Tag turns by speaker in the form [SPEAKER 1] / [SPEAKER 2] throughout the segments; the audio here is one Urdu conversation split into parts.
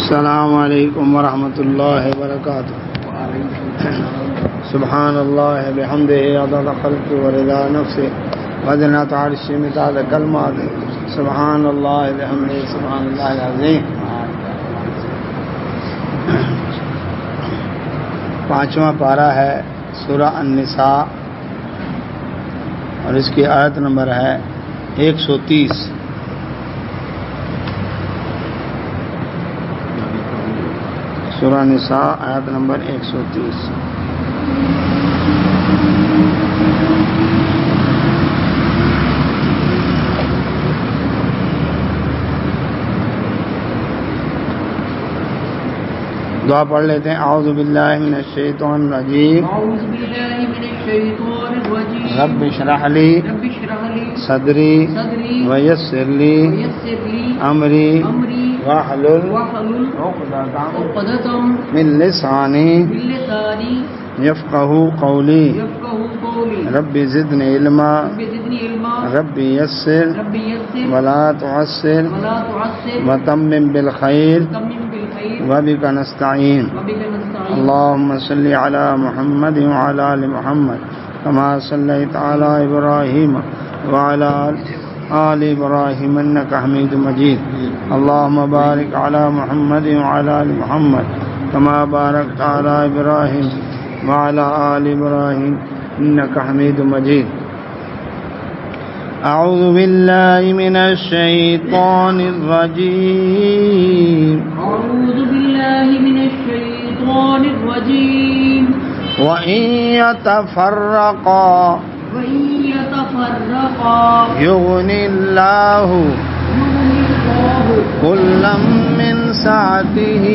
[SPEAKER 1] السلام علیکم ورحمۃ اللہ وبرکاتہ. سبحان اللہ بحمدہ عدد خلقہ ورضا نفسہ وزنۃ عرشہ مداد کلماتہ. سبحان اللہ بحمدہ سبحان اللہ العظیم. پانچواں پارہ ہے سورہ النساء اور اس کی آیت نمبر ہے 130. سورہ نساء آیت نمبر 130. دعا پڑھ لیتے ہیں. اعوذ باللہ من الشیطان الرجیم. رب اشرح لی صدری ویسر لی امری واحلل عقدۃ من لسانی یفقہوا قولی. رب زدنی علما رب یسر ولا تعسر وتمم بالخیر وبک نستعین. اللهم صل علی محمد وعلی آل محمد كما صلیت علی ابراہیم وعلی آل ابراہیم انک حمید مجید. اللهم بارک علی محمد وعلی آل محمد كما بارکت علی ابراہیم وعلی آل ابراہیم انک حمید مجید. اعوذ باللہ من الشیطان الرجیم.
[SPEAKER 2] اعوذ باللہ من الشیطان الرجیم.
[SPEAKER 1] وَإِن يَتَفَرَّقَا يُغْنِ اللَّهُ كُلًّا مِّن سَعَتِهِ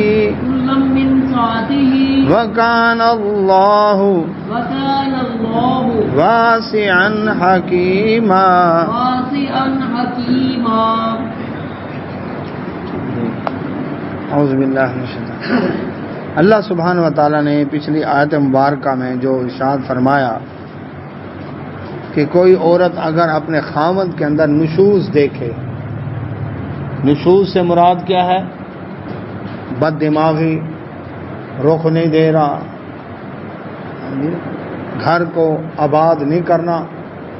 [SPEAKER 1] وَكَانَ اللَّهُ وَاسِعًا حَكِيمًا. اعوذ باللہ من الشیطان. اللہ سبحانہ و تعالیٰ نے پچھلی آیت مبارکہ میں جو ارشاد فرمایا کہ کوئی عورت اگر اپنے خاوند کے اندر نشوز دیکھے، نشوز سے مراد کیا ہے؟ بد دماغی، رخ نہیں دے رہا، گھر کو آباد نہیں کرنا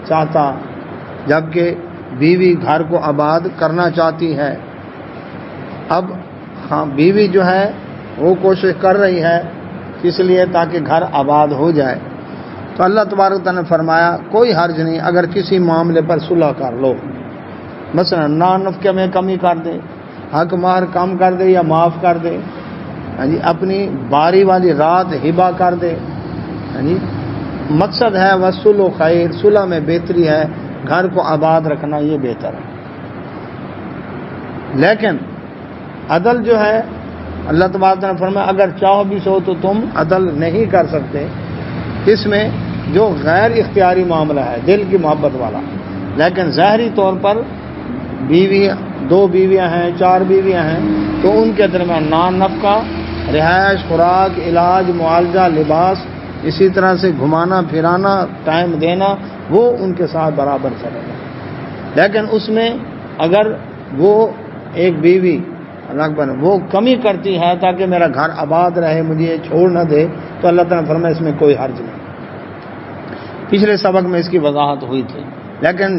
[SPEAKER 1] چاہتا، جبکہ بیوی گھر کو آباد کرنا چاہتی ہے. اب بیوی جو ہے وہ کوشش کر رہی ہے اس لیے تاکہ گھر آباد ہو جائے. تو اللہ تبارک تعالیٰ نے فرمایا کوئی حرج نہیں اگر کسی معاملے پر صلح کر لو. مثلا نان نفقے میں کمی کر دے، حق مہر کم کر دے یا معاف کر دے، اپنی باری والی رات ہبہ کر دے. مقصد ہے وصلح خیر، صلح میں بہتری ہے، گھر کو آباد رکھنا یہ بہتر ہے. لیکن عدل جو ہے اللہ تبارک نے فرمایا اگر چاہو بھی سو تو تم عدل نہیں کر سکتے. اس میں جو غیر اختیاری معاملہ ہے دل کی محبت والا، لیکن ظاہری طور پر بیوی، 2 بیویاں ہیں، 4 بیویاں ہیں، تو ان کے درمیان نان نفقہ، رہائش، خوراک، علاج، معالجہ، لباس، اسی طرح سے گھمانا پھرانا، ٹائم دینا، وہ ان کے ساتھ برابر چلے گا. لیکن اس میں اگر وہ ایک بیوی وہ کمی کرتی ہے تاکہ میرا گھر آباد رہے، مجھے یہ چھوڑ نہ دے، تو اللہ تعالیٰ نے فرمایا اس میں کوئی حرج نہیں. پچھلے سبق میں اس کی وضاحت ہوئی تھی. لیکن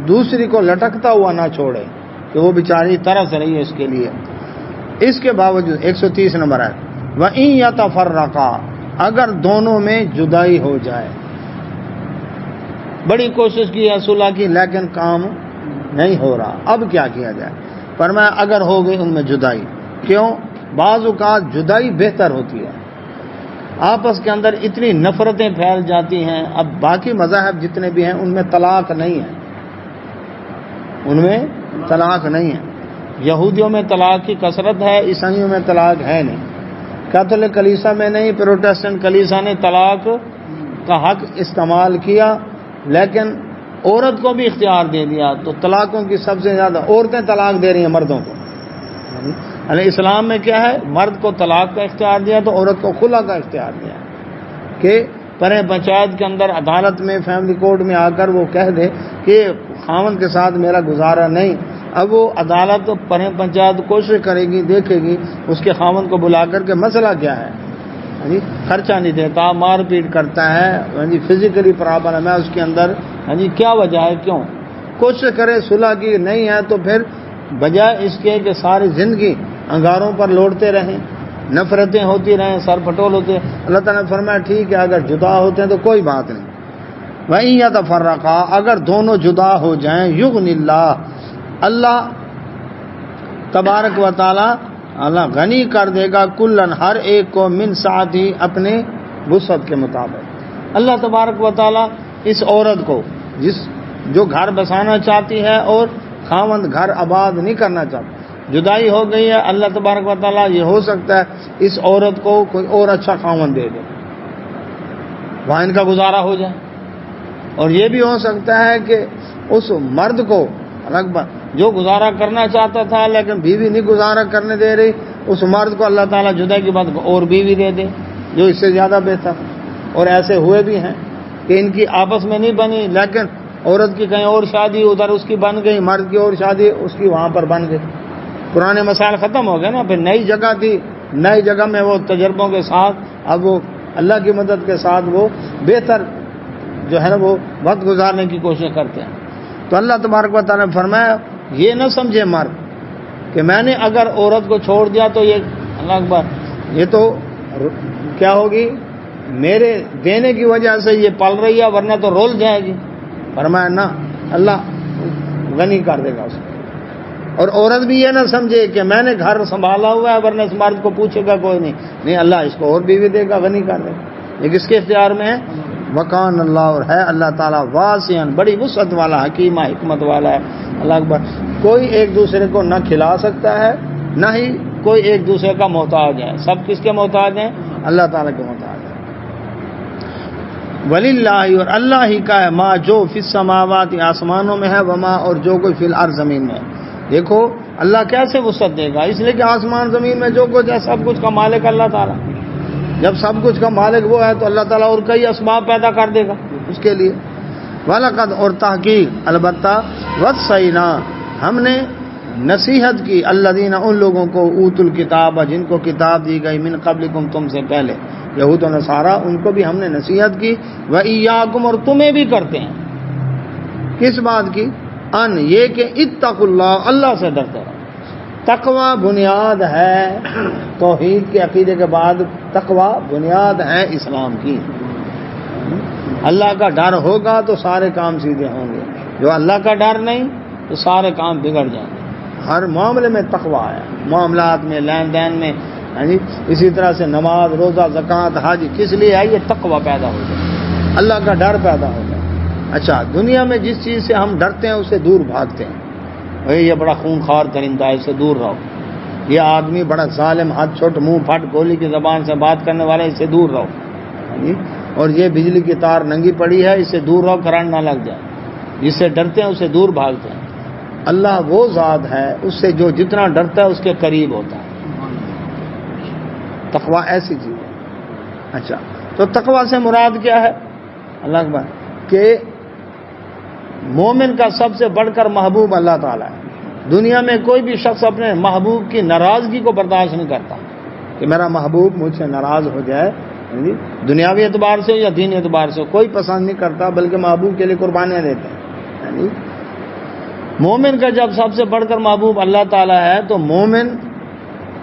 [SPEAKER 1] دوسری کو لٹکتا ہوا نہ چھوڑے کہ وہ بیچاری ترس رہی ہے اس کے لیے. اس کے باوجود 130 نمبر ہے وَإِن يَتَفَرَّقَا، اگر دونوں میں جدائی ہو جائے. بڑی کوشش کی ہے صلح کی لیکن کام نہیں ہو رہا، اب کیا کیا جائے؟ فرمایا اگر ہو گئی ان میں جدائی. کیوں؟ بعض اوقات جدائی بہتر ہوتی ہے. آپس کے اندر اتنی نفرتیں پھیل جاتی ہیں. اب باقی مذاہب جتنے بھی ہیں ان میں طلاق نہیں ہے، ان میں طلاق نہیں ہے. یہودیوں میں طلاق کی کثرت ہے، عیسائیوں میں طلاق ہے نہیں. کیتھولک کلیسا میں نہیں، پروٹسٹنٹ کلیسا نے طلاق کا حق استعمال کیا لیکن عورت کو بھی اختیار دے دیا. تو طلاقوں کی سب سے زیادہ عورتیں طلاق دے رہی ہیں مردوں کو. یعنی اسلام میں کیا ہے؟ مرد کو طلاق کا اختیار دیا تو عورت کو خلا کا اختیار دیا کہ پرے پنچایت کے اندر، عدالت میں، فیملی کورٹ میں آ کر وہ کہہ دے کہ خاوند کے ساتھ میرا گزارا نہیں، اب وہ عدالت پنچایت کوشش کرے گی، دیکھے گی اس کے خاوند کو بلا کر کے مسئلہ کیا ہے، جی خرچہ نہیں دیتا، مار پیٹ کرتا ہے، جی فزیکلی پرابلم ہے اس کے اندر، جی کیا وجہ ہے، کیوں کوشش کرے صلح کی، نہیں ہے تو پھر بجائے اس کے کہ ساری زندگی انگاروں پر لوٹتے رہیں، نفرتیں ہوتی رہیں، سر پٹول ہوتے، اللہ تعالیٰ نے فرمایا ٹھیک ہے اگر جدا ہوتے ہیں تو کوئی بات نہیں، وَإِن يَتَفَرَّقَا اگر دونوں جدا ہو جائیں، یغن اللہ تبارک و تعالی اللہ غنی کر دے گا کلن ہر ایک کو من سعتی اپنے وسعت کے مطابق۔ اللہ تبارک و تعالی اس عورت کو جو گھر بسانا چاہتی ہے اور خاوند گھر آباد نہیں کرنا چاہتا، جدائی ہو گئی ہے، اللہ تبارک و تعالی یہ ہو سکتا ہے اس عورت کو کوئی اور اچھا خاوند دے دے، وہاں ان کا گزارا ہو جائے، اور یہ بھی ہو سکتا ہے کہ اس مرد کو جو گزارا کرنا چاہتا تھا لیکن بیوی نہیں گزارا کرنے دے رہی، اس مرد کو اللہ تعالیٰ جدائی کے بعد اور بیوی دے دے جو اس سے زیادہ بہتر، اور ایسے ہوئے بھی ہیں کہ ان کی آپس میں نہیں بنی لیکن عورت کی کہیں اور شادی ادھر اس کی بن گئی، مرد کی اور شادی اس کی وہاں پر بن گئی، پرانے مسائل ختم ہو گئے نا، پھر نئی جگہ تھی، نئی جگہ میں وہ تجربوں کے ساتھ اب وہ اللہ کی مدد کے ساتھ وہ بہتر جو ہے نا وہ وقت گزارنے کی کوشش کرتے ہیں۔ تو اللہ تبارک و تعالیٰ نے فرمایا یہ نہ سمجھے مرد کہ میں نے اگر عورت کو چھوڑ دیا تو یہ اللہ اکبر یہ تو کیا ہوگی، میرے دینے کی وجہ سے یہ پل رہی ہے ورنہ تو رول جائے گی، فرمایا نہ، اللہ غنی کر دے گا اس کو۔ اور عورت بھی یہ نہ سمجھے کہ میں نے گھر سنبھالا ہوا ہے ورنہ اس مرد کو پوچھے گا کوئی نہیں، اللہ اس کو اور بیوی دے گا، غنی کر دے گا، یہ کس کے اختیار میں ہے، وکان اللہ، اور ہے اللہ تعالیٰ واسعاً بڑی وسعت والا، حکیمہ حکمت والا ہے، اللہ اکبر۔ کوئی ایک دوسرے کو نہ کھلا سکتا ہے نہ ہی کوئی ایک دوسرے کا محتاج ہے، سب کس کے محتاج ہیں، اللہ تعالیٰ کے محتاج ہیں۔ وللہ، اور اللہ ہی کا ہے، ما جو فی السماوات آسمانوں میں ہے، وما اور جو کوئی فی الارض زمین میں ہے۔ دیکھو اللہ کیسے وسعت دے گا، اس لیے کہ آسمان زمین میں جو کچھ ہے سب کچھ کا مالک اللہ تعالیٰ، جب سب کچھ کا مالک وہ ہے تو اللہ تعالیٰ اور کئی اسباب پیدا کر دے گا اس کے لیے۔ وَلَقَدْ اور تحقیق البتہ وَصَّيْنَا ہم نے نصیحت کی الذین ان لوگوں کو اوتوا الکتاب جن کو کتاب دی گئی من قبلکم تم سے پہلے، یہود و نصارہ، ان کو بھی ہم نے نصیحت کی، وَإِيَّاكُمْ اور تمہیں بھی کرتے ہیں، کس بات کی، ان یہ کہ اتقوا اللہ، اللہ سے ڈرتے رہو۔ تقوی بنیاد ہے توحید کے عقیدے کے بعد، تقوی بنیاد ہے اسلام کی، اللہ کا ڈر ہوگا تو سارے کام سیدھے ہوں گے، جو اللہ کا ڈر نہیں تو سارے کام بگڑ جائیں گے۔ ہر معاملے میں تقوی ہے، معاملات میں، لین دین میں، اسی طرح سے نماز، روزہ، زکوٰۃ، حج، کس لیے ہے، یہ تقوی پیدا ہو جائے، اللہ کا ڈر پیدا ہو جائے۔ اچھا، دنیا میں جس چیز سے ہم ڈرتے ہیں اسے دور بھاگتے ہیں، یہ بڑا خونخوار درندہ ہے، اس سے دور رہو، یہ آدمی بڑا ظالم، ہاتھ چھوٹ، منہ پھٹ، گولی کی زبان سے بات کرنے والے، اس سے دور رہو، اور یہ بجلی کی تار ننگی پڑی ہے، اس سے دور رہو، کرنٹ نہ لگ جائے، جس سے ڈرتے ہیں اسے دور بھاگتے ہیں۔ اللہ وہ ذات ہے اس سے جو جتنا ڈرتا ہے اس کے قریب ہوتا ہے، تقوی ایسی چیز ہے۔ اچھا، تو تقوی سے مراد کیا ہے، اللہ اکبر، کہ مومن کا سب سے بڑھ کر محبوب اللہ تعالیٰ ہے۔ دنیا میں کوئی بھی شخص اپنے محبوب کی ناراضگی کو برداشت نہیں کرتا کہ میرا محبوب مجھ سے ناراض ہو جائے، دنیاوی اعتبار سے یا دینی اعتبار سے کوئی پسند نہیں کرتا، بلکہ محبوب کے لیے قربانیاں دیتے ہیں۔ مومن کا جب سب سے بڑھ کر محبوب اللہ تعالیٰ ہے تو مومن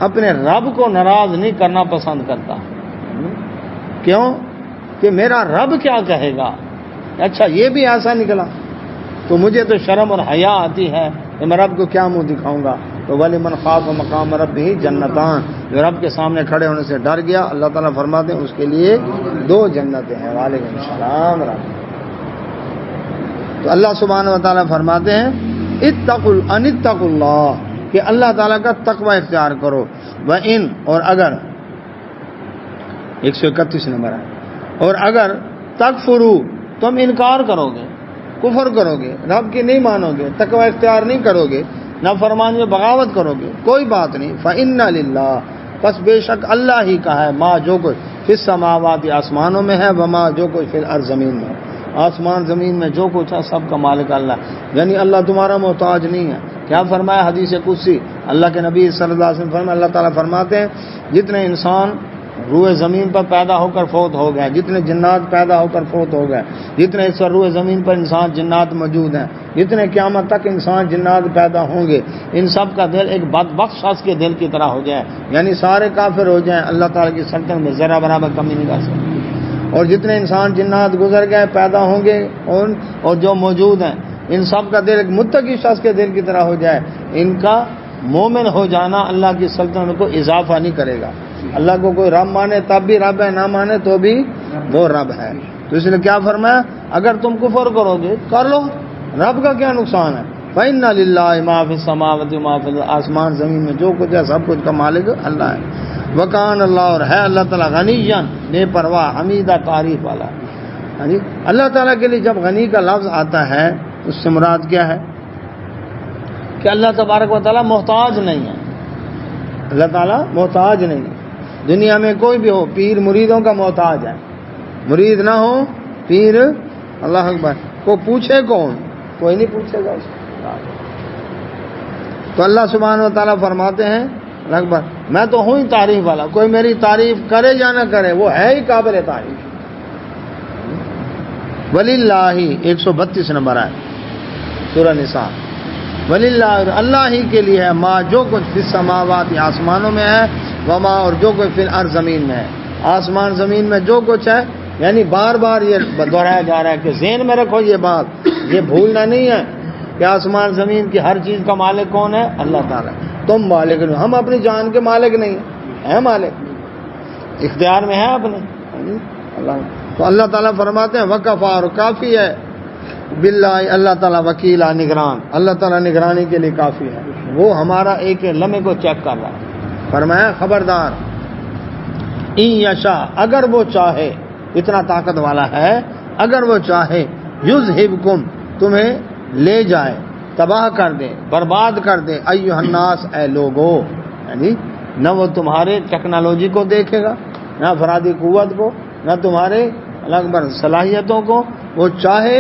[SPEAKER 1] اپنے رب کو ناراض نہیں کرنا پسند کرتا، کیوں کہ میرا رب کیا کہے گا، اچھا یہ بھی ایسا نکلا تو مجھے تو شرم اور حیا آتی ہے کہ میں رب کو کیا منہ دکھاؤں گا۔ تو وَلِمَنْ خَافَ مَقَامَ رَبِّهِ جَنَّتَانِ، جو رب کے سامنے کھڑے ہونے سے ڈر گیا، اللہ تعالیٰ فرماتے ہیں اس کے لیے 2 جنتیں ہیں۔ وعلیکم السلام۔ تو اللہ سبحانہ و تعالیٰ فرماتے ہیں اتقوا اللہ، کہ اللہ تعالیٰ کا تقوی اختیار کرو، وَإِن اور اگر 131 نمبر ہے، اور اگر تکفروا تم انکار کرو گے، کفر کرو گے، رب کی نہیں مانو گے، تقوی اختیار نہیں کرو گے، نافرمانی میں بغاوت کرو گے، کوئی بات نہیں، فإن للہ پس بے شک اللہ ہی کا ہے، ما جو کچھ فی السماوات آسمانوں میں ہے، وما جو کچھ فی الارض زمین میں، آسمان زمین میں جو کچھ ہے سب کا مالک اللہ، یعنی اللہ تمہارا محتاج نہیں ہے، کیا فرمایا حدیث قدسی؟ اللہ کے نبی صلی اللہ علیہ وسلم فرمایا، اللہ تعالیٰ فرماتے ہیں جتنے انسان روئے زمین پر پیدا ہو کر فوت ہو گئے، جتنے جنات پیدا ہو کر فوت ہو گئے، جتنے اس پر روئے زمین پر انسان جنات موجود ہیں، جتنے قیامت تک انسان جنات پیدا ہوں گے، ان سب کا دل ایک بدبخت شخص کے دل کی طرح ہو جائے، یعنی سارے کافر ہو جائیں، اللہ تعالیٰ کی سلطنت میں ذرا برابر کمی نہیں کر سکتے۔ اور جتنے انسان جنات گزر گئے پیدا ہوں گے اور جو موجود ہیں، ان سب کا دل ایک متقی شخص کے دل کی طرح ہو جائے، ان کا مومن ہو جانا اللہ کی سلطنت کو اضافہ نہیں کرے گا۔ اللہ کو کوئی رب مانے تب بھی رب ہے، نہ مانے تو بھی وہ رب ہے۔ تو اس نے کیا فرمایا؟ اگر تم کفر کرو گے کر لو، رب کا کیا نقصان ہے؟ فَإِنَّ لِلَّهِ مَا فِي السَّمَاوَاتِ وَمَا فِي الْأَرْضِ، آسمان زمین میں جو کچھ ہے سب کچھ کا مالک اللہ ہے۔ وَكَانَ اللَّهُ، اور ہے اللہ تعالیٰ غنیًّا، بے پرواہ، حمیدہ، تعریف والا۔ ہاں جی، اللہ تعالیٰ کے لیے جب غنی کا لفظ آتا ہے اس سے مراد کیا ہے؟ کہ اللہ تبارک و تعالیٰ محتاج نہیں ہے، اللہ تعالیٰ محتاج نہیں ہے۔ دنیا میں کوئی بھی ہو، پیر مریدوں کا محتاج ہے، مرید نہ ہو پیر، اللہ اکبر، کو پوچھے کون؟ کوئی نہیں پوچھے گا اس کو۔ تو اللہ سبحانہ و تعالیٰ فرماتے ہیں اللہ اکبر، میں تو ہوں ہی تعریف والا، کوئی میری تعریف کرے یا نہ کرے وہ ہے ہی قابل تعریف۔ وللہ 132 نمبر ہے سورہ نساء، وللہ، اللہ ہی کے لیے ہے، ما جو کچھ فی السماوات آسمانوں میں ہے، وما اور جو کچھ فی الارض زمین میں ہے، آسمان زمین میں جو کچھ ہے، یعنی بار بار یہ دہرایا جا رہا ہے کہ ذہن میں رکھو یہ بات، یہ بھولنا نہیں ہے کہ آسمان زمین کی ہر چیز کا مالک کون ہے؟ اللہ تعالیٰ۔ تم مالک نہیں، ہم اپنی جان کے مالک نہیں ہیں، مالک اختیار میں ہے اپنے اللہ۔ تو اللہ تعالیٰ فرماتے ہیں وکفا، اور کافی ہے، باللہ اللہ تعالیٰ وکیلا، نگران، اللہ تعالیٰ نگرانی کے لیے کافی ہے، وہ ہمارا ایک لمحے کو چیک کر رہا ہے۔ فرمایا خبردار، ان یشاء، اگر وہ چاہے، اتنا طاقت والا ہے، اگر وہ چاہے، یذہبکم، تمہیں لے جائے، تباہ کر دے، برباد کر دے، ایھا الناس، اے لوگو، یعنی نہ وہ تمہارے ٹیکنالوجی کو دیکھے گا، نہ افرادی قوت کو، نہ تمہارے اللہ اکبر صلاحیتوں کو، وہ چاہے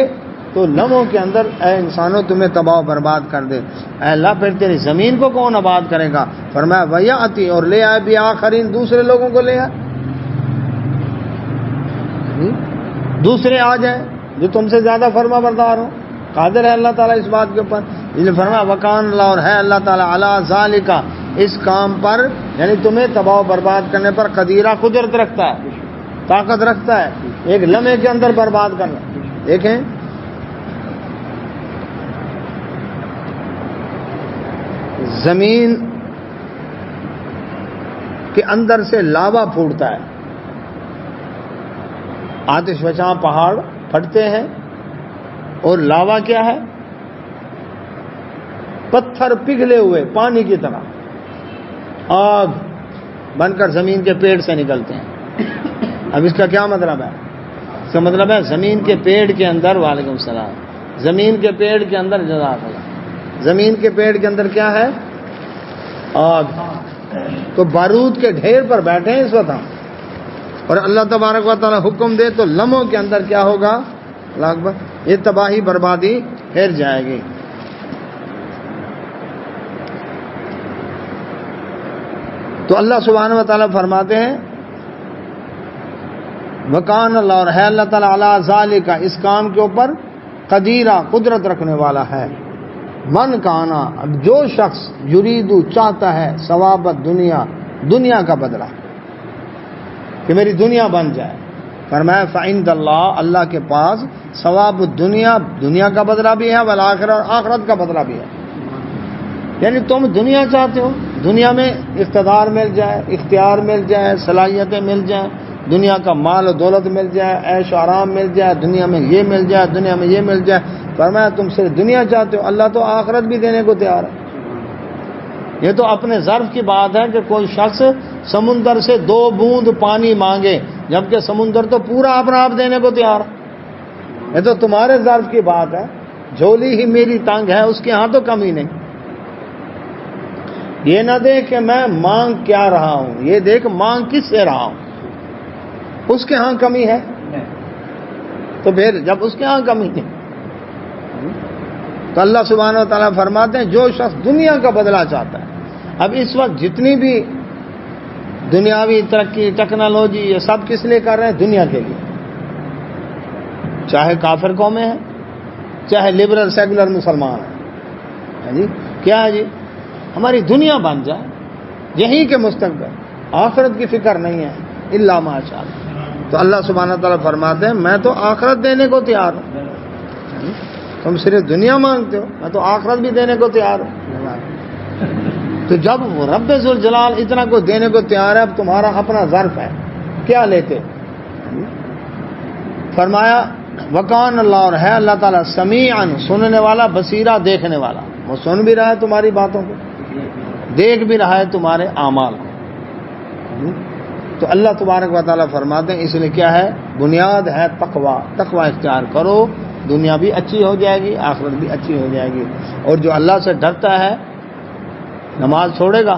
[SPEAKER 1] تو لمحوں کے اندر اے انسانوں تمہیں تباہ و برباد کر دے۔ اے اللہ پھر تیری زمین کو کون آباد کرے گا؟ فرمایا ویاتی، اور لے آئے بھی آخرین، دوسرے لوگوں کو لے آئے، دوسرے آ جائیں جو تم سے زیادہ فرما بردار ہو۔ قادر ہے اللہ تعالیٰ اس بات کے اوپر، اس لیے فرمایا وکان اللہ، اور ہے اللہ تعالیٰ علی ذالک، اس کام پر، یعنی تمہیں تباہ و برباد کرنے پر قدیرہ، قدرت رکھتا ہے، طاقت رکھتا ہے، ایک لمحے کے اندر برباد کرنا۔ دیکھیں زمین کے اندر سے لاوا پھوٹتا ہے، آتش فشاں پہاڑ پھٹتے ہیں، اور لاوا کیا ہے؟ پتھر پگھلے ہوئے پانی کی طرح آگ بن کر زمین کے پیڑ سے نکلتے ہیں۔ اب اس کا کیا مطلب ہے؟ اس کا مطلب ہے زمین کے پیڑ کے اندر، وعلیکم السلام، زمین کے پیڑ کے اندر، جزاک اللہ، زمین کے پیڑ کے اندر کیا ہے؟ آگ۔ تو بارود کے ڈھیر پر بیٹھے ہیں اس وقت ہم، اور اللہ تبارک و تعالیٰ حکم دے تو لمحوں کے اندر کیا ہوگا؟ اللہ اکبر، یہ تباہی بربادی پھیر جائے گی۔ تو اللہ سبحانہ و تعالیٰ فرماتے ہیں وکان اللہ، اور ہے اللہ تعالیٰ علی ذالک، اس کام کے اوپر قدیرہ، قدرت رکھنے والا ہے۔ من کانا، اب جو شخص یریدو، چاہتا ہے، ثواب دنیا، دنیا کا بدلہ، کہ میری دنیا بن جائے، فرمایا فعند اللہ، اللہ کے پاس ثواب الدنیا، دنیا کا بدلہ بھی ہے، والآخرہ، اور آخرت کا بدلہ بھی ہے۔ یعنی تم دنیا چاہتے ہو، دنیا میں اقتدار مل جائے، اختیار مل جائے، صلاحیتیں مل جائیں، دنیا کا مال و دولت مل جائے، عیش و آرام مل جائے، دنیا میں یہ مل جائے، دنیا میں یہ مل جائے، فرمایا تم صرف دنیا چاہتے ہو، اللہ تو آخرت بھی دینے کو تیار ہے۔ یہ تو اپنے ظرف کی بات ہے کہ کوئی شخص سمندر سے 2 بوند پانی مانگے، جبکہ سمندر تو پورا اپنا آپ دینے کو تیار ہے۔ یہ تو تمہارے ظرف کی بات ہے، جھولی ہی میری تنگ ہے، اس کے ہاں تو کمی نہیں۔ یہ نہ دیکھ کہ میں مانگ کیا رہا ہوں، یہ دیکھ مانگ کس سے رہا ہوں، اس کے ہاں کمی ہے، تو پھر جب اس کے ہاں کمی ہے تو اللہ سبحانہ و تعالیٰ فرماتے ہیں جو شخص دنیا کا بدلہ چاہتا ہے، اب اس وقت جتنی بھی دنیاوی ترقی ٹیکنالوجی یہ سب کس لیے کر رہے ہیں؟ دنیا کے لیے، چاہے کافر قومیں ہیں چاہے لبرل سیکولر مسلمان ہیں، جی کیا ہے جی ہماری دنیا بن جائے، یہیں کے مستقبل، آخرت کی فکر نہیں ہے الا ماشاء اللہ۔ تو اللہ سبحانہ تعالیٰ فرماتے ہیں میں تو آخرت دینے کو تیار ہوں، تم صرف دنیا مانگتے ہو، میں تو آخرت بھی دینے کو تیار ہوں۔ تو جب رب ذوالجلال اتنا کو دینے کو تیار ہے، اب تمہارا اپنا ظرف ہے، کیا لیتے؟ فرمایا وکان اللہ، اور ہے اللہ تعالیٰ سمیعاً سننے والا، بصیرہ دیکھنے والا، وہ سن بھی رہا ہے تمہاری باتوں کو، دیکھ بھی رہا ہے تمہارے اعمال کو۔ تو اللہ تبارک و تعالیٰ فرماتے ہیں اس لیے کیا ہے؟ بنیاد ہے تقوی، تقوی اختیار کرو، دنیا بھی اچھی ہو جائے گی، آخرت بھی اچھی ہو جائے گی۔ اور جو اللہ سے ڈرتا ہے نماز چھوڑے گا،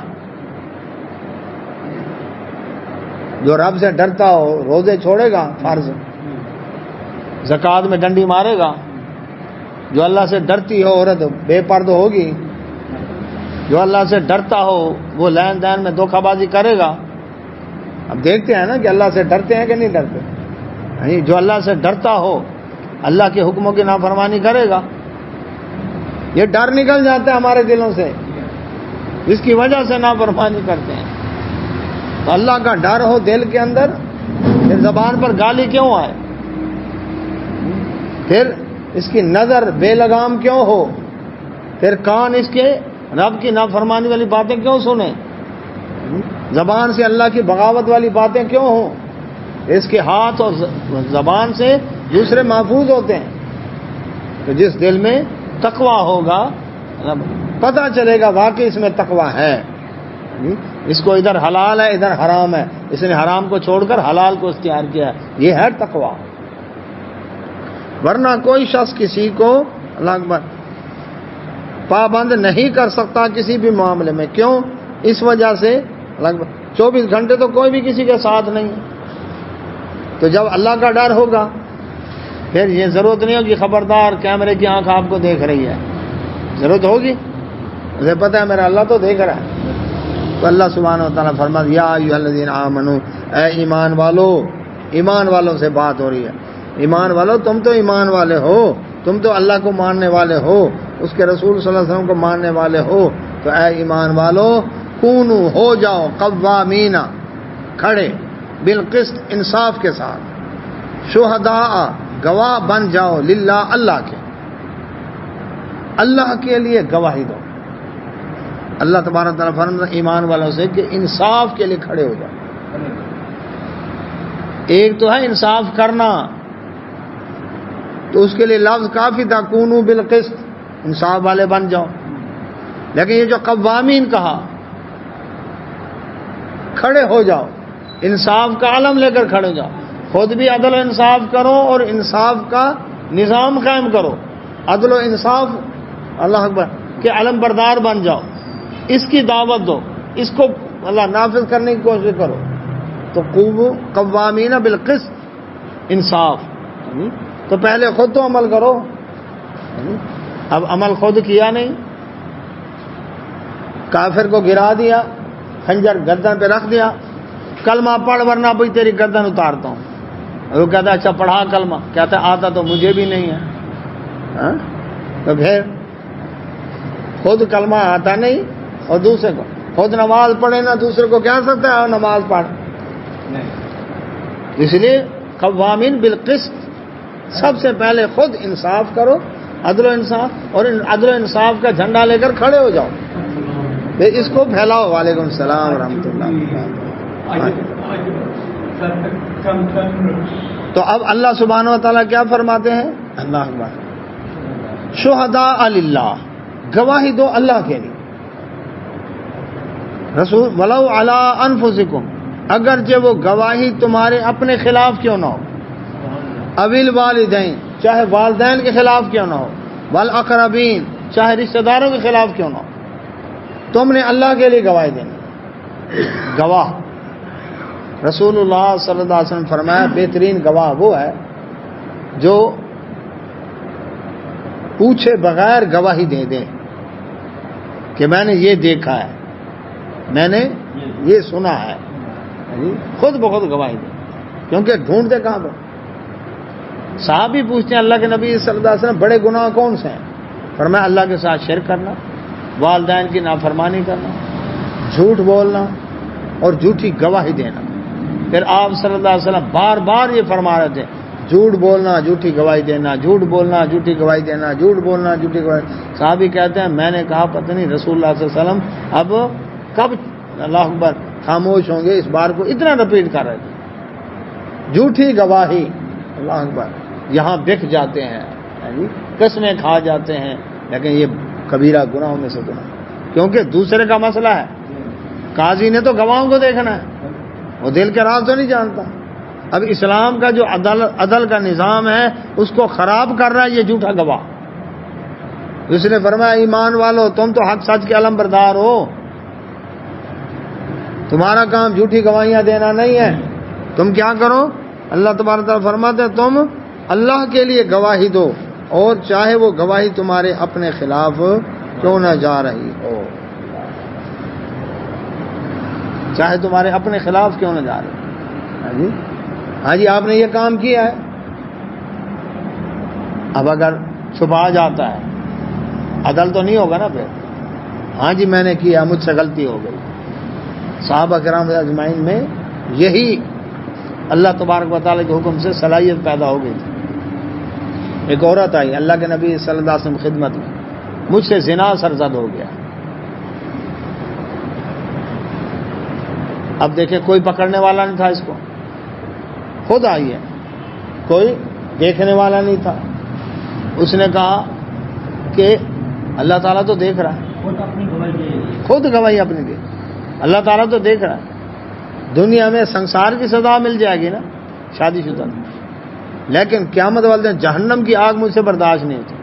[SPEAKER 1] جو رب سے ڈرتا ہو روزے چھوڑے گا فرض، زکوٰۃ میں ڈنڈی مارے گا، جو اللہ سے ڈرتی ہو عورت بے پردہ ہوگی، جو اللہ سے ڈرتا ہو وہ لین دین میں دھوکہ بازی کرے گا۔ اب دیکھتے ہیں نا کہ اللہ سے ڈرتے ہیں کہ نہیں ڈرتے، جو اللہ سے ڈرتا ہو اللہ کے حکموں کی نافرمانی کرے گا، یہ ڈر نکل جاتا ہے ہمارے دلوں سے، جس کی وجہ سے نافرمانی کرتے ہیں۔ تو اللہ کا ڈر ہو دل کے اندر، پھر زبان پر گالی کیوں آئے، پھر اس کی نظر بے لگام کیوں ہو، پھر کان اس کے رب کی نافرمانی والی باتیں کیوں سنیں، زبان سے اللہ کی بغاوت والی باتیں کیوں ہوں، اس کے ہاتھ اور زبان سے دوسرے محفوظ ہوتے ہیں۔ تو جس دل میں تقوی ہوگا پتہ چلے گا واقعی اس میں تقوی ہے، اس کو ادھر حلال ہے ادھر حرام ہے، اس نے حرام کو چھوڑ کر حلال کو اختیار کیا ہے، یہ ہے تقوی۔ ورنہ کوئی شخص کسی کو اللہ اکبر پابند نہیں کر سکتا کسی بھی معاملے میں، کیوں؟ اس وجہ سے 24 گھنٹے تو کوئی بھی کسی کے ساتھ نہیں ہے۔ تو جب اللہ کا ڈر ہوگا پھر یہ ضرورت نہیں ہوگی خبردار کیمرے کی آنکھ آپ کو دیکھ رہی ہے، ضرورت ہوگی؟ مجھے پتہ ہے میرا اللہ تو دیکھ رہا ہے۔ تو اللہ سبحانہ و تعالیٰ فرماتا یا ایھا الذین آمنوا، اے ایمان والو، ایمان والوں سے بات ہو رہی ہے، ایمان والو تم تو ایمان والے ہو، تم تو اللہ کو ماننے والے ہو، اس کے رسول صلی اللہ علیہ وسلم کو ماننے والے ہو، تو اے ایمان والو کونو ہو جاؤ قوامین، کھڑے، بالقسط انصاف کے ساتھ، شہداء گواہ بن جاؤ، للہ اللہ کے، اللہ کے لیے گواہی دو۔ اللہ تبارک تعالیٰ فرماتا ہے ایمان والوں سے کہ انصاف کے لیے کھڑے ہو جاؤ۔ ایک تو ہے انصاف کرنا، تو اس کے لیے لفظ کافی تھا کونو بالقسط، انصاف والے بن جاؤ، لیکن یہ جو قوامین کہا کھڑے ہو جاؤ، انصاف کا علم لے کر کھڑے جاؤ، خود بھی عدل و انصاف کرو اور انصاف کا نظام قائم کرو، عدل و انصاف اللہ اکبر کے علم بردار بن جاؤ، اس کی دعوت دو، اس کو اللہ نافذ کرنے کی کوشش کرو۔ تو قوامین بالقسط، انصاف، تو پہلے خود تو عمل کرو، اب عمل خود کیا نہیں، کافر کو گرا دیا، خنجر گردن پہ رکھ دیا، کلمہ پڑھ ورنہ بھی تیری گردن اتارتا ہوں، وہ کہتا ہے اچھا پڑھا کلمہ، کہتا ہے آتا تو مجھے بھی نہیں ہے، تو پھر خود کلمہ آتا نہیں اور دوسرے کو، خود نماز پڑھے نہ دوسرے کو کہہ سکتا ہے نماز پڑھ، اس لیے قوامین بالقسط، سب سے پہلے خود انصاف کرو، عدل و انصاف، اور عدل و انصاف کا جھنڈا لے کر کھڑے ہو جاؤ، پھر اس کو پھیلاؤ۔ وعلیکم السلام ورحمۃ اللہ۔ تو اب اللہ سبحانہ و تعالیٰ کیا فرماتے ہیں؟ اللہ اکبر، شہداء للہ، گواہی دو اللہ کے لیے، رسول ولو علی انفسکم، اگرچہ وہ گواہی تمہارے اپنے خلاف کیوں نہ ہو، اویل والدین، چاہے والدین کے خلاف کیوں نہ ہو، والاقربین، چاہے رشتہ داروں کے خلاف کیوں نہ ہو، تم نے اللہ کے لیے گواہی دینی۔ گواہ رسول اللہ صلی اللہ علیہ وسلم فرمایا بہترین گواہ وہ ہے جو پوچھے بغیر گواہی دے دے کہ میں نے یہ دیکھا ہے، میں نے یہ سنا ہے، خود بخود گواہی دے، کیونکہ ڈھونڈتے کہاں پر؟ صحابی پوچھتے ہیں اللہ کے نبی صلی اللہ علیہ وسلم بڑے گناہ کون سے ہیں؟ فرمایا اللہ کے ساتھ شرک کرنا، والدین کی نافرمانی کرنا، جھوٹ بولنا اور جھوٹی گواہی دینا۔ پھر آپ صلی اللہ علیہ وسلم بار بار یہ فرما رہے تھے، جھوٹ بولنا جھوٹی گواہی دینا، جھوٹ بولنا جھوٹی گواہی دینا، جھوٹ بولنا جھوٹی گواہی۔ صحابی کہتے ہیں میں نے کہا پتہ نہیں رسول اللہ صلی اللہ علیہ وسلم اب کب اللہ اکبر خاموش ہوں گے، اس بار کو اتنا رپیٹ کر رہے تھے۔ جھوٹی گواہی، اللہ اکبر، یہاں بک جاتے ہیں، قسمیں کھا جاتے ہیں، لیکن یہ کبیرہ گناہوں میں سے گناہ، کیونکہ دوسرے کا مسئلہ ہے۔ قاضی نے تو گواہوں کو دیکھنا ہے، وہ دل کے راز تو نہیں جانتا۔ اب اسلام کا جو عدل کا نظام ہے اس کو خراب کر رہا ہے یہ جھوٹا گواہ۔ اس نے فرمایا ایمان والو تم تو حق سچ کے علم بردار ہو، تمہارا کام جھوٹی گواہیاں دینا نہیں ہے، تم کیا کرو؟ اللہ تبارک تعالیٰ فرماتے ہیں تم اللہ کے لیے گواہی دو، اور چاہے وہ گواہی تمہارے اپنے خلاف کیوں نہ جا رہی ہو، چاہے تمہارے اپنے خلاف کیوں نہ جا رہی ہو۔ ہاں جی آپ نے یہ کام کیا ہے، اب اگر چھپا جاتا ہے عدل تو نہیں ہوگا نا پھر، ہاں جی میں نے کیا، مجھ سے غلطی ہو گئی۔ صحابہ کرام اجمعین میں یہی اللہ تبارک و تعالیٰ کے حکم سے صلاحیت پیدا ہو گئی تھی۔ ایک عورت آئی اللہ کے نبی صلی اللہ علیہ وسلم خدمت میں، مجھ سے زنا سرزد ہو گیا۔ اب دیکھیں کوئی پکڑنے والا نہیں تھا اس کو، خود آئی ہے، کوئی دیکھنے والا نہیں تھا۔ اس نے کہا کہ اللہ تعالیٰ تو دیکھ رہا ہے، خود گواہی اپنی دے، اللہ تعالیٰ تو دیکھ رہا ہے۔ دنیا میں سنسار کی سزا مل جائے گی نا شادی شدہ، لیکن قیامت والے دن جہنم کی آگ مجھ سے برداشت نہیں ہوتی،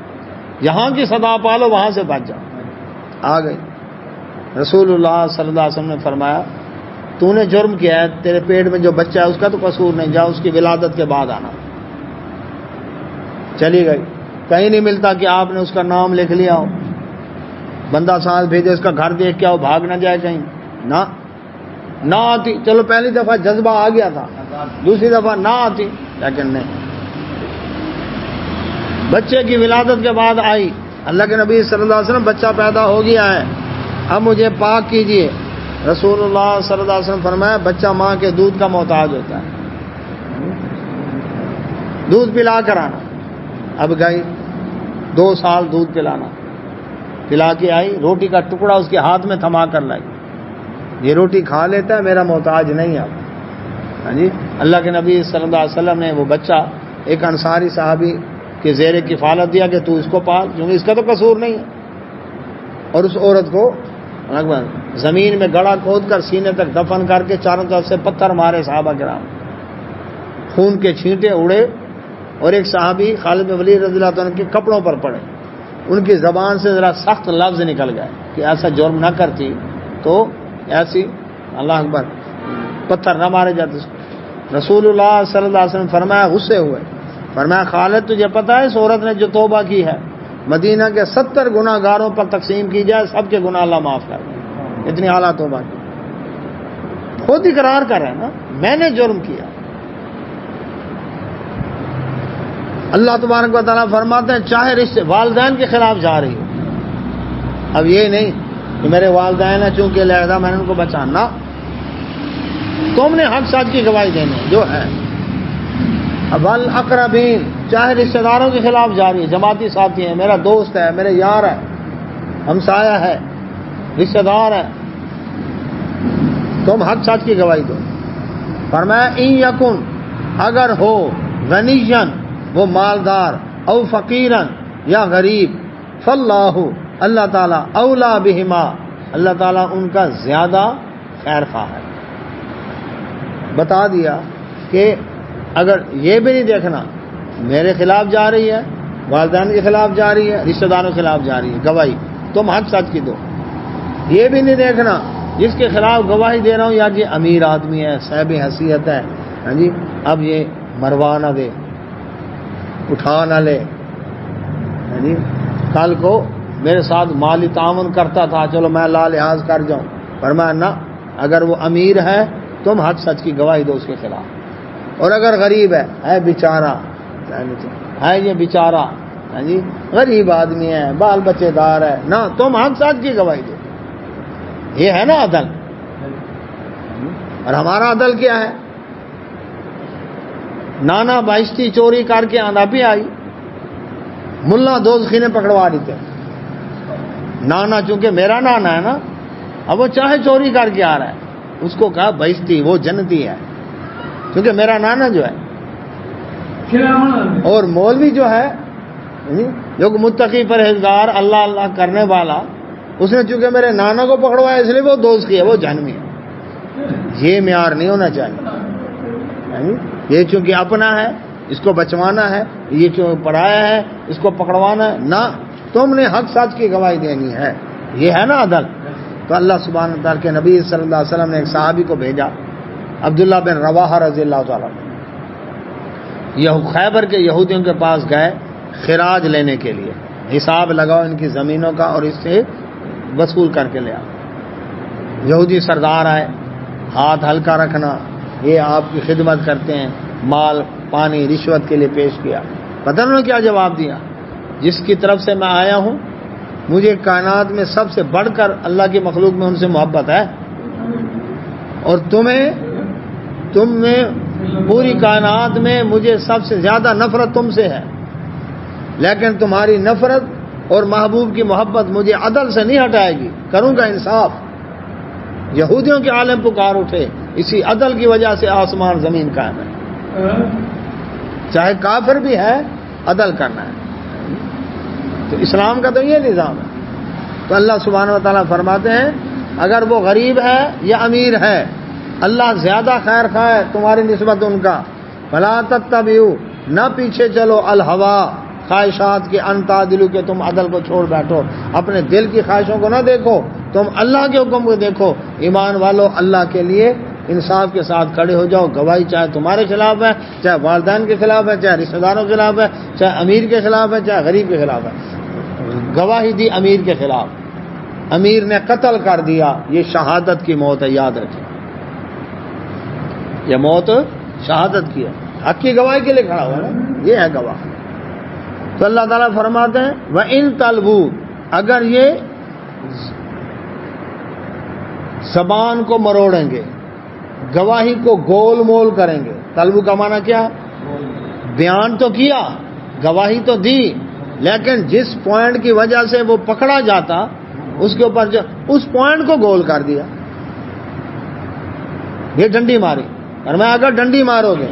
[SPEAKER 1] یہاں کی سزا پالو وہاں سے بچ جاؤ۔ آ گئی، رسول اللہ صلی اللہ علیہ وسلم نے فرمایا تو نے جرم کیا ہے، تیرے پیٹ میں جو بچہ ہے اس کا تو قصور نہیں، جا اس کی ولادت کے بعد آنا۔ چلی گئی، کہیں نہیں ملتا کہ آپ نے اس کا نام لکھ لیا ہو، بندہ ساتھ بھیجے اس کا گھر دیکھ کے آؤ، بھاگ نہ جائے کہیں، نہ آتی۔ چلو پہلی دفعہ جذبہ آ گیا تھا، دوسری دفعہ نہ آتی، لیکن نہیں، بچے کی ولادت کے بعد آئی، اللہ کے نبی صلی اللہ علیہ وسلم بچہ پیدا ہو گیا ہے، اب مجھے پاک کیجئے۔ رسول اللہ صلی اللہ علیہ وسلم فرمایا بچہ ماں کے دودھ کا محتاج ہوتا ہے، دودھ پلا کر آنا۔ اب گئی 2 سال دودھ پلانا، پلا کے آئی، روٹی کا ٹکڑا اس کے ہاتھ میں تھما کر لائی، یہ روٹی کھا لیتا ہے، میرا محتاج نہیں اب۔ ہاں جی اللہ کے نبی صلی اللہ علیہ وسلم نے وہ بچہ ایک انصاری صحابی کے زیر کفالت دیا کہ تو اس کو پال، کیونکہ اس کا تو قصور نہیں ہے، اور اس عورت کو زمین میں گڑھا کھود کر سینے تک دفن کر کے چاروں طرف سے پتھر مارے صحابہ کرام، خون کے چھینٹے اڑے، اور ایک صحابی خالد بن ولید رضی اللہ عنہ کے کپڑوں پر پڑے، ان کی زبان سے ذرا سخت لفظ نکل گئے کہ ایسا جرم نہ کرتی تو ایسی، اللہ اکبر، پتھر نہ مارے جاتے اس کو۔ رسول اللہ صلی اللہ علیہ وسلم فرمایا غصے ہوئے، فرمایا خالد تجھے پتہ ہے اس عورت نے جو توبہ کی ہے مدینہ کے 70 گناہ گاروں پر تقسیم کی جائے سب کے گناہ اللہ معاف کر دے، اتنی اعلیٰ توبہ کی، خود اقرار کر رہے ہیں نا میں نے جرم کیا۔ اللہ تبارک و تعالیٰ فرماتے ہیں چاہے رشتے والدین کے خلاف جا رہی ہو، اب یہ نہیں کہ میرے والدین ہیں چونکہ لہذا میں نے ان کو بچانا، تم نے حق سچ کی گواہی دینی جو ہے۔ اب الاقربین چاہے رشتہ داروں کے خلاف جا رہی ہے، جماعتی ساتھی ہیں، میرا دوست ہے، میرے یار ہے، ہمسایہ ہے، رشتہ دار ہے، تم حق سچ کی گواہی دو۔ فرمایا ان یکن اگر ہو غنیًا وہ مالدار، او فقیرن یا غریب، فاللہ اللہ تعالیٰ اولا بہما اللہ تعالیٰ ان کا زیادہ خیر خواہ ہے۔ بتا دیا کہ اگر یہ بھی نہیں دیکھنا میرے خلاف جا رہی ہے، والدین کے خلاف جا رہی ہے، رشتہ داروں کے خلاف جا رہی ہے، گواہی تم حق سچ کی دو۔ یہ بھی نہیں دیکھنا جس کے خلاف گواہی دے رہا ہوں یا یہ امیر آدمی ہے، صاحب حیثیت ہے، ہاں جی اب یہ مروا نہ دے، اٹھا نہ لے، ہاں جی کل کو میرے ساتھ مالی تعاون کرتا تھا، چلو میں لا لحاظ کر جاؤں، فرمایا نہ، اگر وہ امیر ہے تم حق سچ کی گواہی دو اس کے خلاف، اور اگر غریب ہے بیچارہ، ہے یہ بیچارہ، ہاں جی غریب آدمی ہے، بال بچے دار ہے، نہ تم حق سچ کی گواہی دو. یہ ہے نا عدل. اور ہمارا عدل کیا ہے؟ نانا بہشتی چوری کر کے آندھا بھی آئی، ملا دوزخی نے پکڑوا دیتے. نانا چونکہ میرا نانا ہے نا، اب وہ چاہے چوری کر کے آ رہا ہے، اس کو کہا بہشتی، وہ جنتی ہے کیونکہ میرا نانا جو ہے. اور مولوی جو ہے جو متقی پرہیزگار اللہ اللہ کرنے والا، اس نے چونکہ میرے نانا کو پکڑوایا اس لیے وہ دوزخی ہے، وہ جہنمی ہے. یہ معیار نہیں ہونا چاہیے. یہ چونکہ اپنا ہے اس کو بچوانا ہے، یہ چونکہ پڑھایا ہے اس کو پکڑوانا ہے، نہ تم نے حق سچ کی گواہی دینی ہے. یہ ہے نا عدل. تو اللہ سبحانہ وتعالی کے نبی صلی اللہ علیہ وسلم نے ایک صحابی کو بھیجا، عبداللہ بن رواحہ رضی اللہ تعالیٰ. یہ خیبر کے یہودیوں کے پاس گئے خراج لینے کے لیے، حساب لگاؤ ان کی زمینوں کا اور اس سے وصول کر کے لے آؤ. یہودی سردار آئے، ہاتھ ہلکا رکھنا، یہ آپ کی خدمت کرتے ہیں، مال پانی رشوت کے لیے پیش کیا. پتہ انہوں نے کیا جواب دیا؟ جس کی طرف سے میں آیا ہوں مجھے کائنات میں سب سے بڑھ کر اللہ کی مخلوق میں ان سے محبت ہے، اور تم میں پوری کائنات میں مجھے سب سے زیادہ نفرت تم سے ہے، لیکن تمہاری نفرت اور محبوب کی محبت مجھے عدل سے نہیں ہٹائے گی، کروں گا انصاف. یہودیوں کے عالم پکار اٹھے، اسی عدل کی وجہ سے آسمان زمین قائم ہے. چاہے کافر بھی ہے عدل کرنا ہے. تو اسلام کا تو یہ نظام ہے. تو اللہ سبحانہ و تعالیٰ فرماتے ہیں اگر وہ غریب ہے یا امیر ہے، اللہ زیادہ خیر خواہ ہے تمہاری نسبت ان کا. فلا تتبعوا، نہ پیچھے چلو، الہوا، خواہشات کے، ان تعدلوا کہ تم عدل کو چھوڑ بیٹھو، اپنے دل کی خواہشوں کو نہ دیکھو، تم اللہ کے حکم کو دیکھو. ایمان والو اللہ کے لیے انصاف کے ساتھ کھڑے ہو جاؤ. گواہی چاہے تمہارے خلاف ہے، چاہے والدین کے خلاف ہے، چاہے رشتہ داروں کے خلاف ہے، چاہے امیر کے خلاف ہے، چاہے غریب کے خلاف ہے. گواہی دی امیر کے خلاف، امیر نے قتل کر دیا، یہ شہادت کی موت ہے، یاد رکھیں. یہ موت شہادت کی ہے، حق کی گواہی کے لیے کھڑا ہوا ہے نا، یہ ہے گواہ. تو اللہ تعالیٰ فرماتے ہیں وَإِن طَلْبُوا، اگر یہ زبان کو مروڑیں گے، گواہی کو گول مول کریں گے. طلبو کا معنی کیا؟ بیان تو کیا، گواہی تو دی، لیکن جس پوائنٹ کی وجہ سے وہ پکڑا جاتا اس کے اوپر جو اس پوائنٹ کو گول کر دیا. یہ ڈنڈی ماری، اور میں اگر ڈنڈی مارو گے،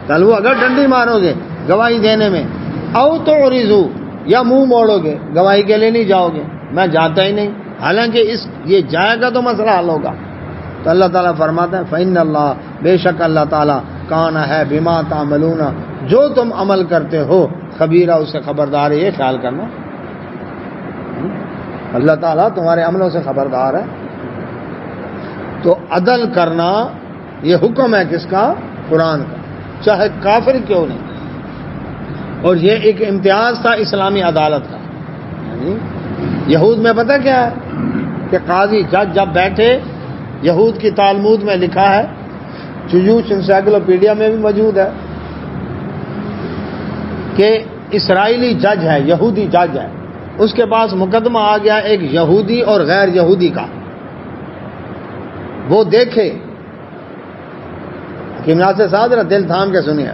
[SPEAKER 1] طلبو اگر ڈنڈی مارو گے گواہی دینے میں، او تعرضو، یا منہ موڑو گے، گواہی کے لیے نہیں جاؤ گے، میں جاتا ہی نہیں، حالانکہ یہ جائے گا تو مسئلہ حل ہوگا. تو اللہ تعالیٰ فرماتا ہے فإن اللہ، بے شک اللہ تعالیٰ، کان ہے بما تعملون، جو تم عمل کرتے ہو، خبیرہ، اس سے خبردار ہے. یہ خیال کرنا، اللہ تعالیٰ تمہارے عملوں سے خبردار ہے. تو عدل کرنا یہ حکم ہے کس کا؟ قرآن کا، چاہے کافر کیوں نہیں. اور یہ ایک امتیاز تھا اسلامی عدالت کا. یہود میں پتہ کیا ہے کہ قاضی جج جب بیٹھے، یہود کی تالمود میں لکھا ہے، جیوش انسائکلوپیڈیا میں بھی موجود ہے، کہ اسرائیلی جج ہے، یہودی جج ہے، اس کے پاس مقدمہ آ گیا ایک یہودی اور غیر یہودی کا. وہ دیکھے حکیمات سے ساتھ دل تھام کے سنیے،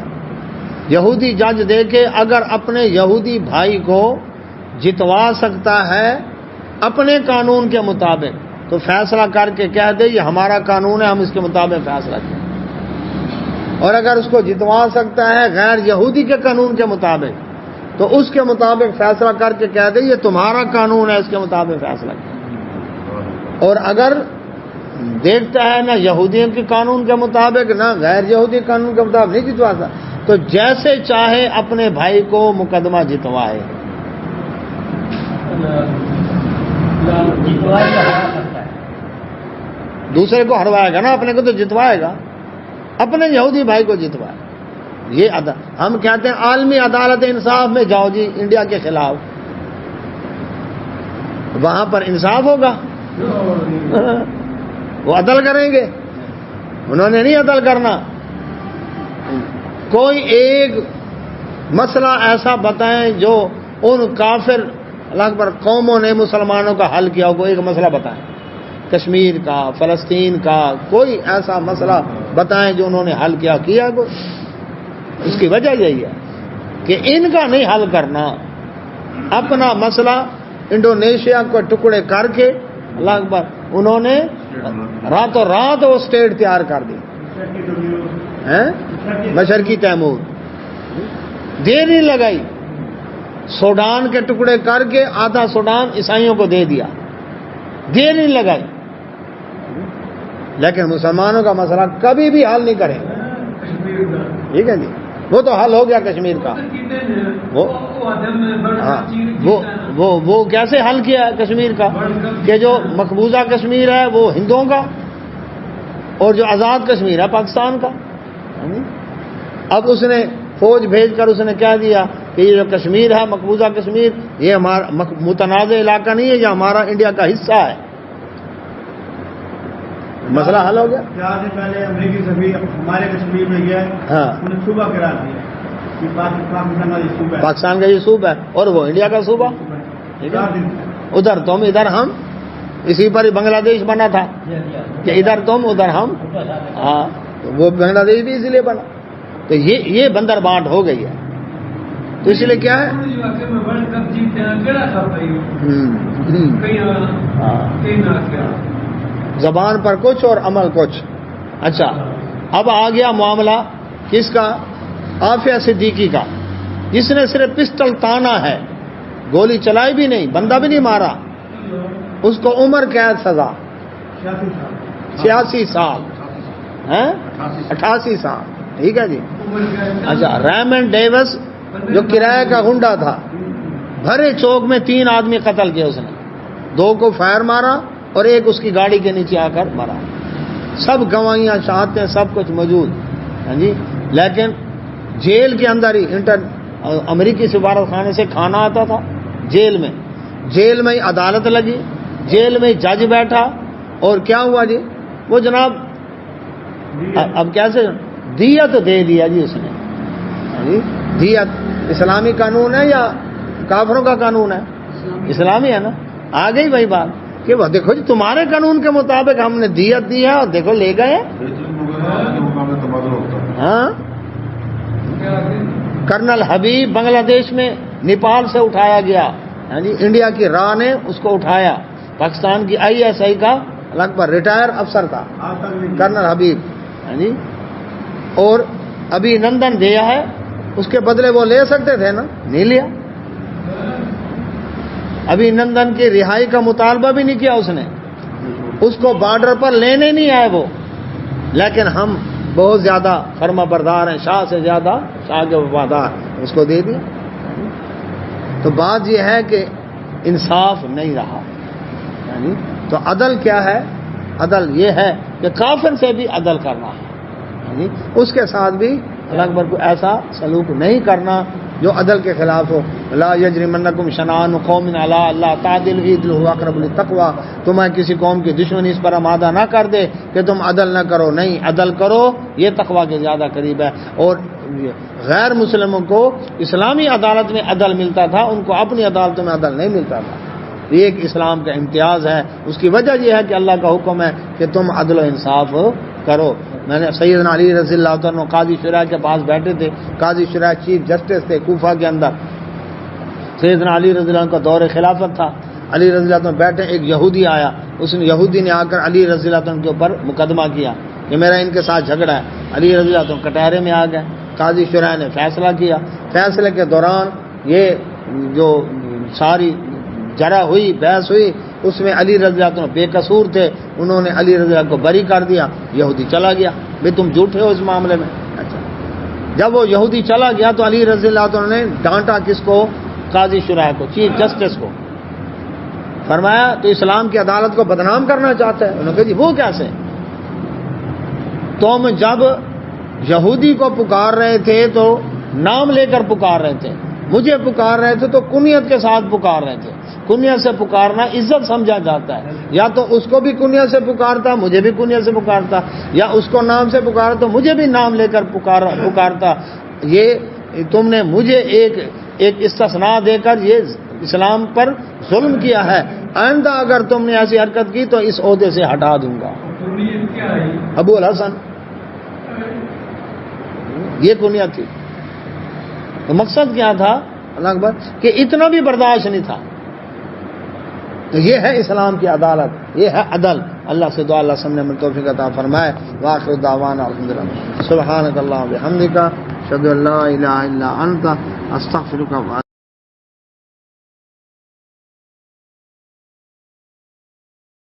[SPEAKER 1] یہودی جج دیکھے اگر اپنے یہودی بھائی کو جتوا سکتا ہے اپنے قانون کے مطابق تو فیصلہ کر کے کہہ دے یہ ہمارا قانون ہے، ہم اس کے مطابق فیصلہ کریں. اور اگر اس کو جتوا سکتا ہے غیر یہودی کے قانون کے مطابق تو اس کے مطابق فیصلہ کر کے کہہ دے یہ تمہارا قانون ہے، اس کے مطابق فیصلہ کریں. اور اگر دیکھتا ہے نہ یہودیوں کے قانون کے مطابق نہ غیر یہودی قانون کے مطابق نہیں جتوا سکتا تو جیسے چاہے اپنے بھائی کو مقدمہ جتوائے. دوسرے کو ہروائے گا نا، اپنے کو تو جتوائے گا، اپنے یہودی بھائی کو جتوائے. یہ ہم کہتے ہیں عالمی عدالت انصاف میں جاؤ جی، انڈیا کے خلاف وہاں پر انصاف ہوگا؟ وہ عدل کریں گے؟ انہوں نے نہیں عدل کرنا. کوئی ایک مسئلہ ایسا بتائیں جو ان کافر اللہ اکبر قوموں نے مسلمانوں کا حل کیا ہو. کوئی ایک مسئلہ بتائیں، کشمیر کا، فلسطین کا، کوئی ایسا مسئلہ بتائیں جو انہوں نے حل کیا کوئی. اس کی وجہ یہی ہے کہ ان کا نہیں حل کرنا. اپنا مسئلہ انڈونیشیا کو ٹکڑے کر کے اللہ اکبر انہوں نے راتوں رات وہ اسٹیٹ تیار کر دی. مشرقی تیمور دیر نہیں لگائی، سوڈان کے ٹکڑے کر کے آدھا سوڈان عیسائیوں کو دے دیا، دیر نہیں لگائی. لیکن مسلمانوں کا مسئلہ کبھی بھی حل نہیں کریں. ٹھیک ہے جی، وہ تو حل ہو گیا کشمیر کا. وہ کیسے حل کیا کشمیر کا کہ جو مقبوضہ کشمیر ہے وہ ہندوؤں کا اور جو آزاد کشمیر ہے پاکستان کا. اب اس نے فوج بھیج کر اس نے کیا دیا کہ یہ جو کشمیر ہے مقبوضہ کشمیر یہ ہمارا متنازع علاقہ نہیں ہے، یہ ہمارا انڈیا کا حصہ ہے. مسئلہ حل ہو گیا.
[SPEAKER 3] 4 دن پہلے امریکی سفیر ہمارے کشمیر میں گیا، انہوں نے صوبہ قرار دیا کہ
[SPEAKER 1] پاکستان کا یہ صوبہ ہے اور وہ انڈیا کا صوبہ. ادھر تم ادھر ہم، اسی پر ہی بنگلہ دیش بنا تھا کہ ادھر تم ادھر ہم. ہاں وہ بنگلہ دیش بھی اسی لیے بنا. تو یہ بندر بانٹ ہو گئی ہے. تو اس لیے کیا ہے زبان پر کچھ اور عمل کچھ. اچھا اب آ گیا معاملہ کس کا؟ عافیہ صدیقی کا، جس نے صرف پسٹل تانا ہے، گولی چلائی بھی نہیں، بندہ بھی نہیں مارا. اس کو عمر قید سزا 86 سال 88 سال. ٹھیک ہے جی. اچھا ریمنڈ ڈیوس جو کرایہ کا گنڈا تھا، بھرے چوک میں 3 آدمی قتل کیے اس نے، 2 کو فائر مارا اور ایک اس کی گاڑی کے نیچے آ کر مرا. سب گواہیاں شہادتیں سب کچھ موجود. ہاں جی. لیکن جیل کے اندر ہی امریکی سفارت خانے سے کھانا آتا تھا جیل میں ہی عدالت لگی، جیل میں ہی جج بیٹھا. اور کیا ہوا جی؟ وہ جناب اب کیسے دیت دے دیا جی اس نے. دیت اسلامی قانون ہے یا کافروں کا قانون ہے؟ اسلامی ہے نا. آ گئی وہی بات کہ وہ دیکھو جی تمہارے قانون کے مطابق ہم نے دیت دی ہے اور دیکھو لے گئے. ہاں کرنل حبیب بنگلہ دیش میں نیپال سے اٹھایا گیا. ہاں جی. انڈیا کی راہ نے اس کو اٹھایا. پاکستان کی ISI کا لگ بھگ ریٹائر افسر تھا کرنل حبیب. ہاں جی. اور ابھی نندن دیا ہے، اس کے بدلے وہ لے سکتے تھے نا، نہیں لیا. ابھی نندن کی رہائی کا مطالبہ بھی نہیں کیا اس نے. اس کو بارڈر پر لینے نہیں آئے وہ. لیکن ہم بہت زیادہ فرما بردار ہیں، شاہ سے زیادہ شاہ کے وفادار، اس کو دے دیا. تو بات یہ ہے کہ انصاف نہیں رہا. یعنی تو عدل کیا ہے؟ عدل یہ ہے کہ کافر سے بھی عدل کرنا ہے، یعنی اس کے ساتھ بھی اللہ اکبر کو ایسا سلوک نہیں کرنا جو عدل کے خلاف ہو. لا یجرمنکم شنآن قوم علی اللہ تعدلوا اعدلوا هو اقرب للتقوی. تمہیں کسی قوم کی دشمنی اس پر آمادہ نہ کر دے کہ تم عدل نہ کرو. نہیں، عدل کرو، یہ تقوی کے زیادہ قریب ہے. اور غیر مسلموں کو اسلامی عدالت میں عدل ملتا تھا، ان کو اپنی عدالتوں میں عدل نہیں ملتا تھا. یہ ایک اسلام کا امتیاز ہے. اس کی وجہ یہ ہے کہ اللہ کا حکم ہے کہ تم عدل و انصاف کرو. میں نے سیدنا علی رضی اللہ عنہ قاضی شرح کے پاس بیٹھے تھے. قاضی شرح چیف جسٹس تھے کوفہ کے اندر. سیدنا علی رضی اللہ عنہ کا دور خلافت تھا. علی رضی اللہ عنہ بیٹھے، ایک یہودی آیا. اس نے یہودی نے آ کر علی رضی اللہ عنہ کے اوپر مقدمہ کیا کہ میرا ان کے ساتھ جھگڑا ہے. علی رضی اللہ عنہ کٹہرے میں آ گئے. قاضی شرح نے فیصلہ کیا. فیصلے کے دوران یہ جو ساری جرح ہوئی، بحث ہوئی، اس میں علی رضی اللہ عنہ بے قصور تھے. انہوں نے علی رضی اللہ عنہ کو بری کر دیا. یہودی چلا گیا. بھئی تم جھوٹے ہو اس معاملے میں. اچھا، جب وہ یہودی چلا گیا تو علی رضی اللہ عنہ نے ڈانٹا کس کو؟ قاضی شرح کو، چیف جسٹس کو. فرمایا تو اسلام کی عدالت کو بدنام کرنا چاہتا ہے. انہوں نے کہا جی وہ کیسے؟ تم جب یہودی کو پکار رہے تھے تو نام لے کر پکار رہے تھے، مجھے پکار رہے تھے تو کنیت کے ساتھ پکار رہے تھے. کنیا سے پکارنا عزت سمجھا جاتا ہے. یا تو اس کو بھی کنیا سے پکارتا، مجھے بھی کنیا سے پکارتا، یا اس کو نام سے پکارتا تو مجھے بھی نام لے کر پکارتا. یہ تم نے مجھے ایک استثناء دے کر یہ اسلام پر ظلم کیا ہے. آئندہ اگر تم نے ایسی حرکت کی تو اس عہدے سے ہٹا دوں گا. ابو الحسن یہ کنیا تھی. تو مقصد کیا تھا اللہ اکبر کہ اتنا بھی برداشت نہیں تھا. تو یہ ہے اسلام کی عدالت، یہ ہے عدل. اللہ سے دعا اللہ سب نے ہمیں توفیق عطا فرمائے. وآخر دعوانا الحمدللہ سبحانک اللہم وبحمدک اشہد ان لا الہ الا انت استغفرک.